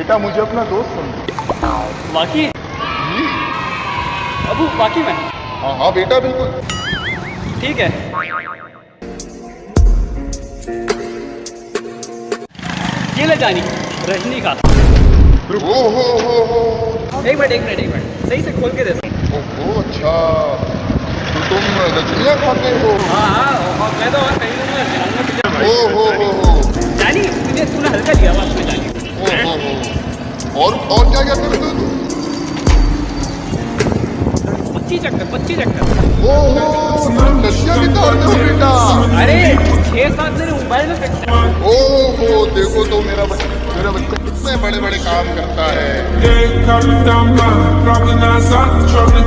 बेटा मुझे अपना दोस्त समझो। वाकई अबू, वाकई में? हाँ हाँ बेटा बिल्कुल। ठीक है। ये ले जानी रजनी का। ओ हो। एक मिनट सही से खोल के दे दो। ओहो अच्छा, तो तुम रजनियाँ खाते हो? हाँ, और मैं तो और कहीं नहीं खिलाऊंगा तुझे। ओ हो। जानी तूने हल्का लिया हुआ उसमें जानी। ओ हो। और क्या क्या करते हो तुम? 25 चक्कर। ओहो, नशिया भी तोड़ते हो बेटा? अरे 6-7 दिन मोबाइल में फिक्स है। ओहो, देखो तो मेरा बच्चा कितने बड़े बड़े काम करता है। Правда назад, черный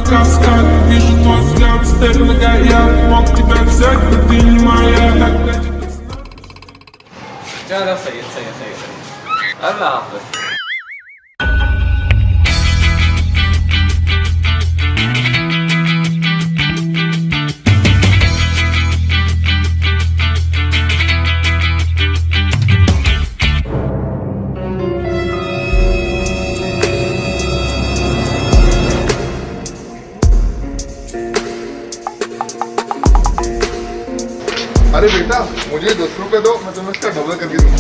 каскад. Вижу твой взгляд, степь многояд. Мог тебя взять, но ты не моя. चलो सही है। अल्लाह हाफ़िज़। अरे बेटा मुझे 10 रुपए दो, मैं तुम्हें इसका डबल करके दूंगा।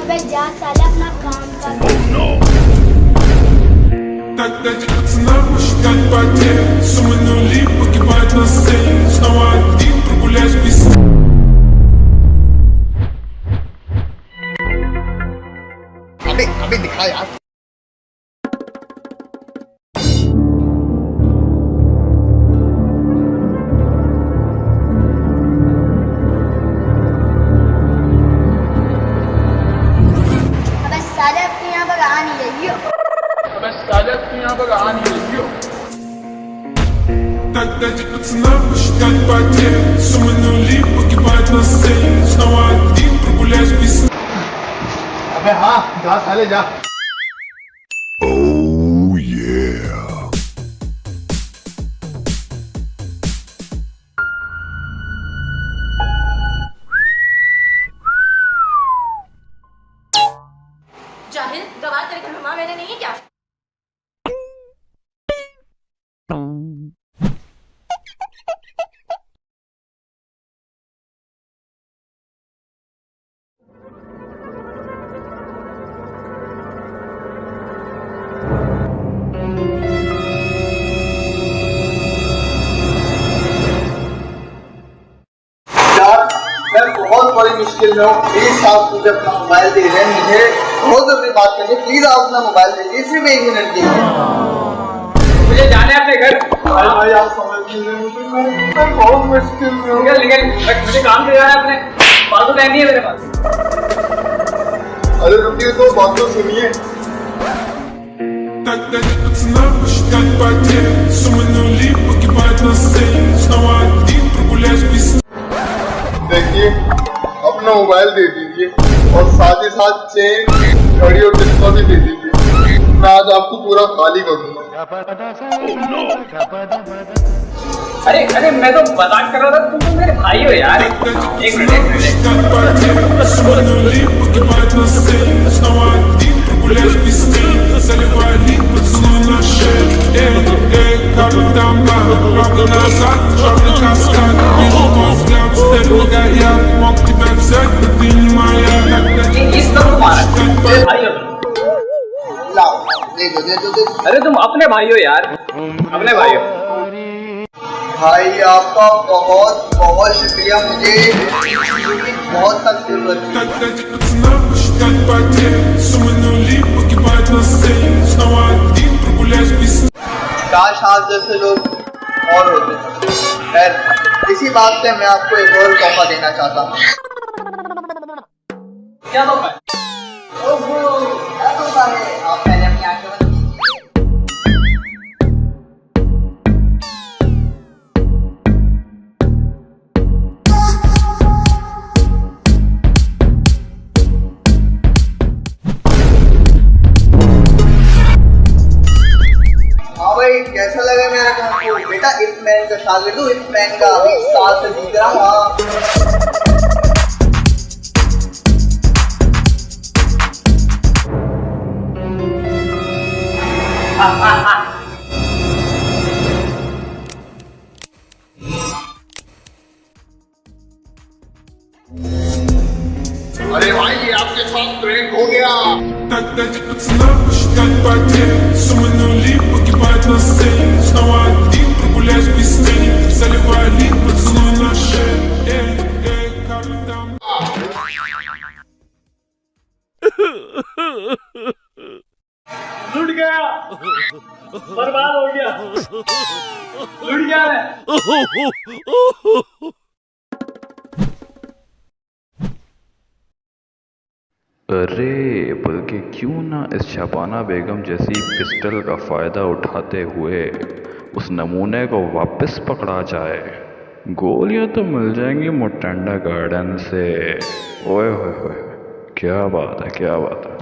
अबे जा साले अपना काम कर। Так дайте пацанам посчитать потери. Суммы нули погибают на сцене. Снова один прогуляюсь без сна. अबे दिखा यार। अबे साले अब तू यहाँ पर आ नहीं रही हो। Так дайте пацанам посчитать потери. Суммы нули погибают на сцене. Снова один прогуляюсь без сна. अबे हाँ जा साले जा। जाहिल गवाह तेरे घर में माँ मैंने नहीं है क्या? मैं बहुत बड़ी मुश्किल में हूँ, प्लीज आप मुझे अपना मोबाइल दे दें। मुझे बहुत जरूरी बात करनी है, प्लीज आप अपना मोबाइल दे दीजिए, सिर्फ 1 मिनट दीजिए। मुझे जाना है अपने घर। भाई आप समझ लीजिए, मैं बहुत मुश्किल में हूँ। निकल मुझे काम पे जाना है अपने। फालतू टाइम नहीं है मेरे पास। अरे रुकिए तो बात तो सुनिए। Так дайте пацанам посчитать потери. Суммы нули погибают на сцене. Снова один прогуляюсь без сна. देखिए अपना मोबाइल दे दीजिए और साथ ही साथ चेन घड़ी और चश्मा भी दे दीजिए। मैं आज आपको पूरा खाली कर दूंगा। अरे मैं तो मजाक कर रहा था, तुम तो मेरे भाई हो यार। एक मिनट। Суммы нули погибают на сцене. Снова один прогуляюсь без сна. Заливаю лик, поцелуй на шею. Капитан Марвел, правда назад, черный каскад. Вижу твой взгляд, степь многояд. Мог тебя взять, но ты не моя. इस तरह तुम्हारा मेरे भाई हो तुम। लाओ दे दो। अरे तुम अपने भाई हो यार, अपने भाई हो। भाई आपका बहुत बहुत शुक्रिया, मुझे बहुत सख्त जरूरत थी। Так дайте пацанам посчитать потери. Суммы нули погибают на сцене. Снова один прогуляюсь без сна. काश आज जैसे लोग और होते। खैर इसी बात से मैं आपको एक और तोहफा देना चाहता हूँ। क्या तोहफा है? ओहो, क्या तोहफा है? आप पहले अपनी आंखें बंद कीजिए। महंगा, 20 साल से जीत रहा हूँ। अरे भाई ये आपके साथ ट्रेन हो गया। Так дайте пацанам посчитать потери. Суммы нули погибают на сцене. Снова один прогуляюсь без тени. Заливаю лик, поцелуй на шее. Когда लुट गया, बर्बाद हो गया, लुट गया मैं। अरे बल्कि क्यों ना इस शबाना बेगम जैसी पिस्टल का फ़ायदा उठाते हुए उस नमूने को वापस पकड़ा जाए। गोलियां तो मिल जाएंगी मोटेंडा गार्डन से। ओए होए होए, क्या बात है, क्या बात है।